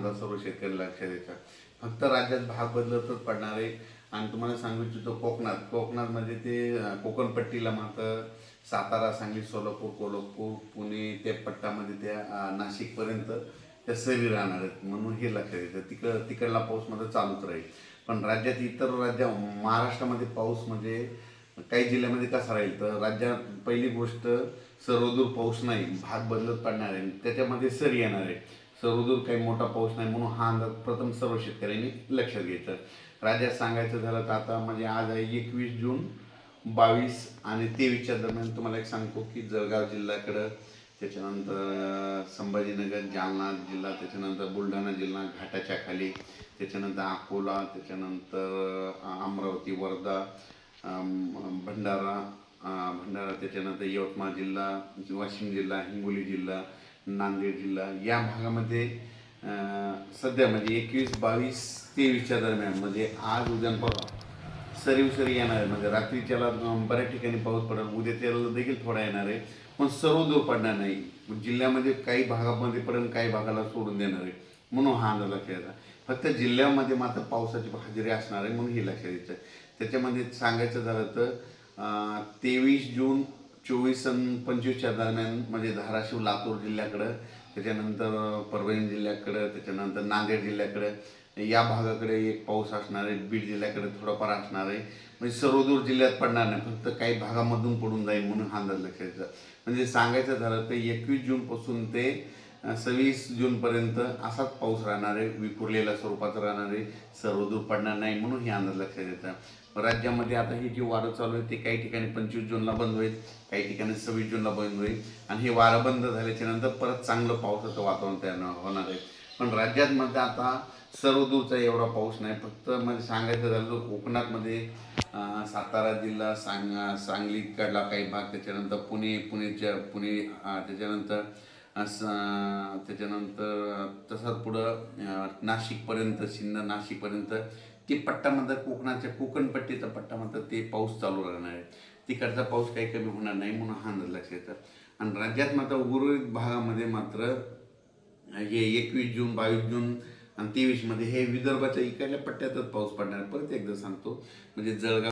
आता सर्व शेतकरी लक्षात येतात. फक्त राज्यात भाग बदलतच पडणार आहे. आणि तुम्हाला सांगू इच्छितो कोकणामध्ये ते कोकणपट्टीला मात्र सातारा, सांगली, सोलापूर, कोल्हापूर, पुणे त्या पट्टामध्ये त्या नाशिकपर्यंत त्या सरी राहणार आहेत, म्हणून हे लक्षात येतं. तिकडला पाऊस मध्ये चालूच राहील. पण राज्यात इतर महाराष्ट्रामध्ये पाऊस म्हणजे काही जिल्ह्यामध्ये कसा राहील तर राज्यात पहिली गोष्ट सर्वदूर पाऊस नाही, भाग बदलत पडणार आहे, त्याच्यामध्ये सर येणार आहे. सर्वदूर काही मोठा पाऊस नाही, म्हणून हा अंदाज प्रथम सर्व शेतकऱ्यांनी लक्षात घ्यायचं. राज्यात सांगायचं झालं तर आता म्हणजे आज आहे 21 जून, 22 आणि 23च्या दरम्यान तुम्हाला एक सांगतो की जळगाव जिल्ह्याकडं, त्याच्यानंतर संभाजीनगर, जालना जिल्हा, त्याच्यानंतर बुलढाणा जिल्हा घाटाच्या खाली, त्याच्यानंतर अकोला, त्याच्यानंतर अमरावती, वर्धा, भंडारा, त्याच्यानंतर यवतमाळ जिल्हा, वाशिम जिल्हा, हिंगोली जिल्हा, नांदेड जिल्हा या भागामध्ये सध्या म्हणजे 21, 22, 23च्या दरम्यान म्हणजे आज उद्या परवा सरी येणार आहे. म्हणजे रात्रीच्याला बऱ्याच ठिकाणी पाऊस पडेल, उद्या त्याला देखील थोडा येणार आहे, पण सर्व दूर पडणार नाही. जिल्ह्यामध्ये काही भागामध्ये पडेल, काही भागाला सोडून देणार आहे, म्हणून हा अंदाज लक्षात येतात. फक्त जिल्ह्यामध्ये मात्र पावसाची हजेरी असणार आहे, म्हणून हे लक्षात यायचं. त्याच्यामध्ये सांगायचं झालं तर 23 जून, 24 आणि 25च्या दरम्यान म्हणजे धाराशिव, लातूर जिल्ह्याकडं, त्याच्यानंतर परभणी जिल्ह्याकडं, त्याच्यानंतर नांदेड जिल्ह्याकडं या भागाकडे एक पाऊस असणार आहे. बीड जिल्ह्याकडे थोडाफार असणार आहे. म्हणजे सर्वदूर जिल्ह्यात पडणार नाही, फक्त काही भागामधून पडून जाईल, म्हणून हा अंदाज लक्षात यायचा. म्हणजे सांगायचं झालं तर 21 जूनपासून ते 26 जूनपर्यंत असाच पाऊस राहणार आहे, विखुरलेल्या स्वरूपाचा राहणार आहे, सर्वदूर पडणार नाही, म्हणून हे अंदाज लक्षात येतात. राज्यामध्ये आता ही जी वारं चालू आहे ते काही ठिकाणी 25 जूनला बंद होईल, काही ठिकाणी 26 जूनला बंद होईल, आणि हे वारं बंद झाल्याच्या नंतर परत चांगलं पावसाचं वातावरण तयार होणार आहे. पण राज्यात मध्ये आता सर्वदूरचा एवढा पाऊस नाही. फक्त म्हणजे सांगायचं झालं तर कोकणातमध्ये सातारा जिल्हा, सांगलीकडला काही भाग, त्याच्यानंतर पुणे, त्याच्यानंतर तसंच पुढं नाशिकपर्यंत, नाशिकपर्यंत ते पट्टामध्ये कोकणाच्या कोकणपट्टीचा पट्टामध्ये ते पाऊस चालू राहणार आहे. तिकडचा पाऊस काही कमी होणार नाही, म्हणून हा अंदाज लक्षात येतात. आणि राज्यात मात्र उर्वरित भागामध्ये मात्र हे 21 जून, 22 जून आणि 23 मध्ये हे विदर्भाच्या इकडल्या पट्ट्यातच पाऊस पडणार. परत एकदा सांगतो म्हणजे जळगाव